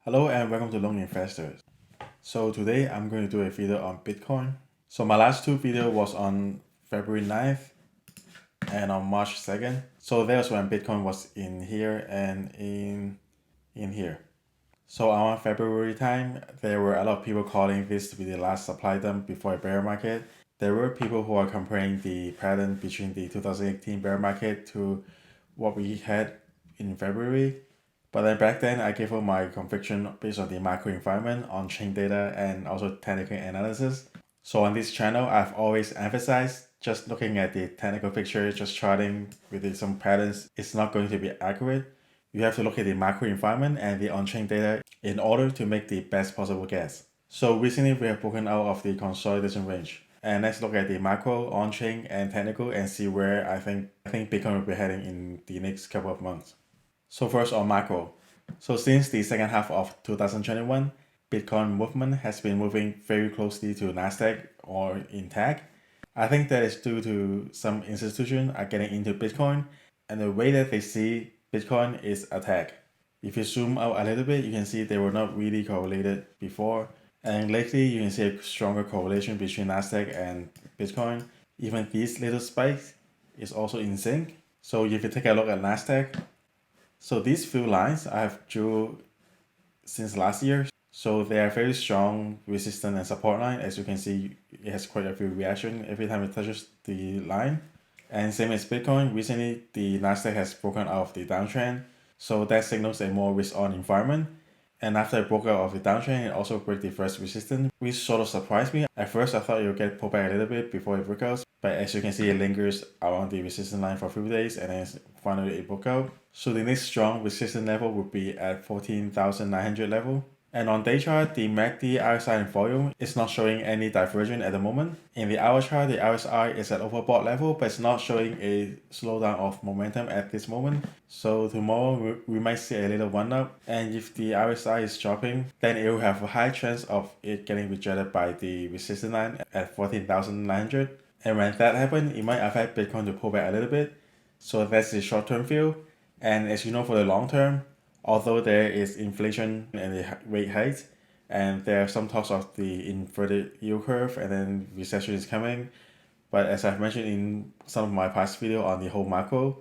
Hello and welcome to Lone Investors. So today I'm going to do a video on Bitcoin. So my last two videos was on February 9th and on March 2nd. So that was when Bitcoin was in here and in here. So around February time, there were a lot of people calling this to be the last supply dump before a bear market. There were people who are comparing the pattern between the 2018 bear market to what we had in February. But then back then, I gave up my conviction based on the macro environment, on-chain data, and also technical analysis. So on this channel, I've always emphasized just looking at the technical picture, just charting with some patterns, it's not going to be accurate. You have to look at the macro environment and the on-chain data in order to make the best possible guess. So recently, we have broken out of the consolidation range. And let's look at the macro, on-chain, and technical and see where I think Bitcoin will be heading in the next couple of months. So first on macro. So since the second half of 2021, Bitcoin movement has been moving very closely to Nasdaq or in tech. I think that is due to some institutions are getting into Bitcoin and the way that they see Bitcoin is a tech. If you zoom out a little bit, you can see they were not really correlated before. And lately, you can see a stronger correlation between Nasdaq and Bitcoin. Even these little spikes is also in sync. So if you take a look at Nasdaq, so these few lines I have drew since last year. So they are very strong resistance and support line. As you can see, it has quite a few reaction every time it touches the line. And same as Bitcoin, recently the Nasdaq has broken out of the downtrend. So that signals a more risk on environment. And after it broke out of the downtrend, it also broke the first resistance, which sort of surprised me. At first, I thought it would get pulled back a little bit before it broke out. But as you can see, it lingers around the resistance line for a few days and then finally it broke out. So the next strong resistance level would be at 14,900 level. And on day chart, the MACD, RSI, and volume is not showing any divergence at the moment. In the hour chart, the RSI is at overbought level, but it's not showing a slowdown of momentum at this moment. So tomorrow we might see a little run up. And if the RSI is dropping, then it will have a high chance of it getting rejected by the resistance line at 14,900. And when that happens, it might affect Bitcoin to pull back a little bit. So that's the short-term view. And as you know, for the long term, although there is inflation and the rate hikes, and there are some talks of the inverted yield curve and then recession is coming. But as I've mentioned in some of my past video on the whole macro,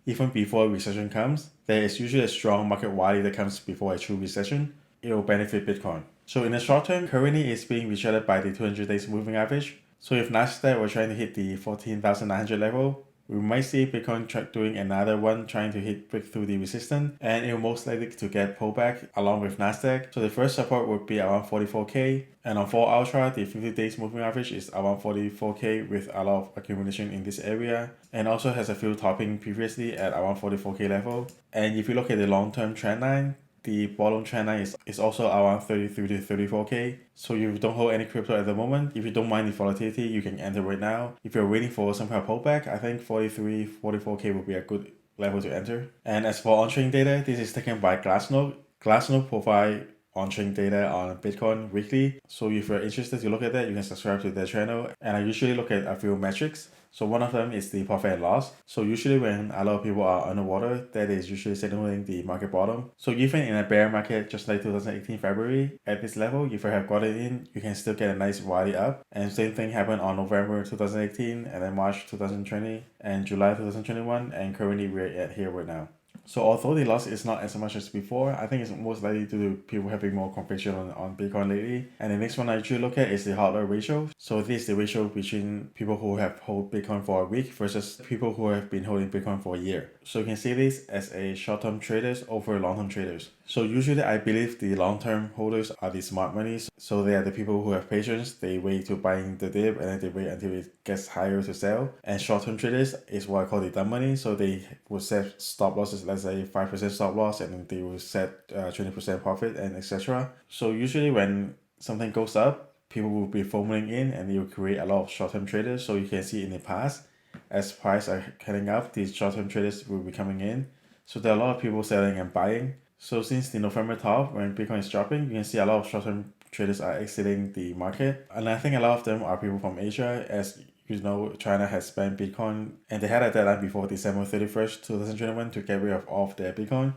even before recession comes, there is usually a strong market rally that comes before a true recession. It will benefit Bitcoin. So in the short term, currently it's being rejected by the 200 days moving average. So if Nasdaq were trying to hit the 14,900 level, we might see Bitcoin doing another one trying to break through the resistance, and it will most likely to get pullback along with Nasdaq. So the first support would be around 44k, and on 4 hour chart, the 50 days moving average is around 44k with a lot of accumulation in this area, and also has a few topping previously at around 44k level. And if you look at the long term trend line, the bottom trend line is also around 33 to 34k. So if you don't hold any crypto at the moment, if you don't mind the volatility, you can enter right now. If you're waiting for some kind of pullback, I think 43, 44k would be a good level to enter. And as for on-chain data, this is taken by Glassnode. Glassnode provide on-chain data on Bitcoin weekly. So if you're interested to look at that, you can subscribe to their channel. And I usually look at a few metrics. So one of them is the profit and loss. So usually when a lot of people are underwater, that is usually signaling the market bottom. So even in a bear market, just like 2018 February, at this level, if you have got it in, you can still get a nice rally up. And same thing happened on November 2018, and then March 2020, and July 2021, and currently we're at here right now. So although the loss is not as much as before, I think it's most likely due to people having more conviction on Bitcoin lately. And the next one I usually look at is the hodler ratio. So this is the ratio between people who have held Bitcoin for a week versus people who have been holding Bitcoin for a year. So you can see this as a short-term traders over long-term traders. So usually I believe the long-term holders are the smart monies. So they are the people who have patience. They wait to buy in the dip and then they wait until it gets higher to sell. And short-term traders is what I call the dumb money. So they will set stop losses, let's say 5% stop loss, and then they will set 20% profit and etc. So usually when something goes up, people will be foaming in and they will create a lot of short-term traders. So you can see in the past, as prices are heading up, these short-term traders will be coming in. So there are a lot of people selling and buying. So since the November top, when Bitcoin is dropping, you can see a lot of short-term traders are exiting the market. And I think a lot of them are people from Asia, as you know, China has banned Bitcoin, and they had a deadline before December 31st, 2021 to get rid of all of their Bitcoin.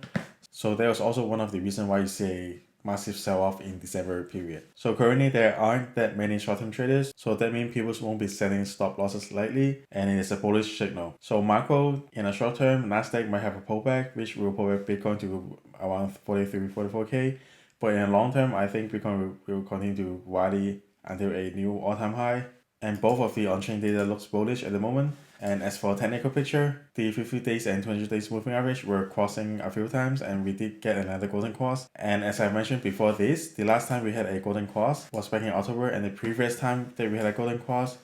So that was also one of the reasons why you see massive sell-off in December period. So currently there aren't that many short-term traders, so that means people won't be setting stop losses lightly, and it is a bullish signal. So macro, in a short term, Nasdaq might have a pullback, which will pull back Bitcoin to around 43, 44K. But in the long term, I think Bitcoin will continue to rally until a new all-time high. And both of the on-chain data looks bullish at the moment. And as for technical picture, the 50 days and 20 days moving average were crossing a few times, and we did get another golden cross. And as I mentioned before this, the last time we had a golden cross was back in October, and the previous time that we had a golden cross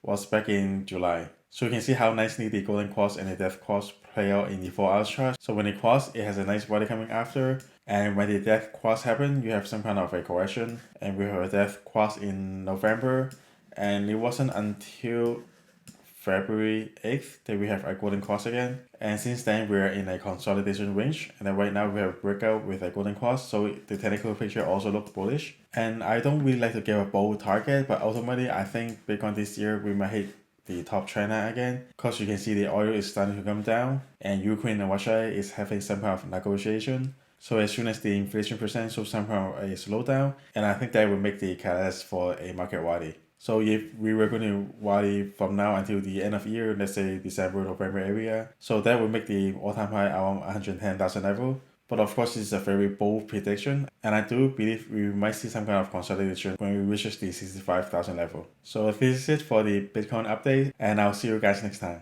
was back in July. So you can see how nicely the golden cross and the death cross play out in the 4 hours chart. So when it cross, it has a nice body coming after. And when the death cross happen, you have some kind of a correction. And we have a death cross in November. And it wasn't until February 8th that we have a golden cross again. And since then, we're in a consolidation range. And then right now we have a breakout with a golden cross. So the technical picture also looks bullish. And I don't really like to give a bold target, but ultimately I think Bitcoin this year we might hit the top China again, because you can see the oil is starting to come down, and Ukraine and Russia is having some kind of negotiation. So as soon as the inflation percent shows some kind of a slowdown, and I think that will make the catalyst for a market rally. So if we were going to rally from now until the end of the year, let's say December, November area, so that will make the all-time high around 110,000 level. But of course, this is a very bold prediction, and I do believe we might see some kind of consolidation when we reach the 65,000 level. So this is it for the Bitcoin update, and I'll see you guys next time.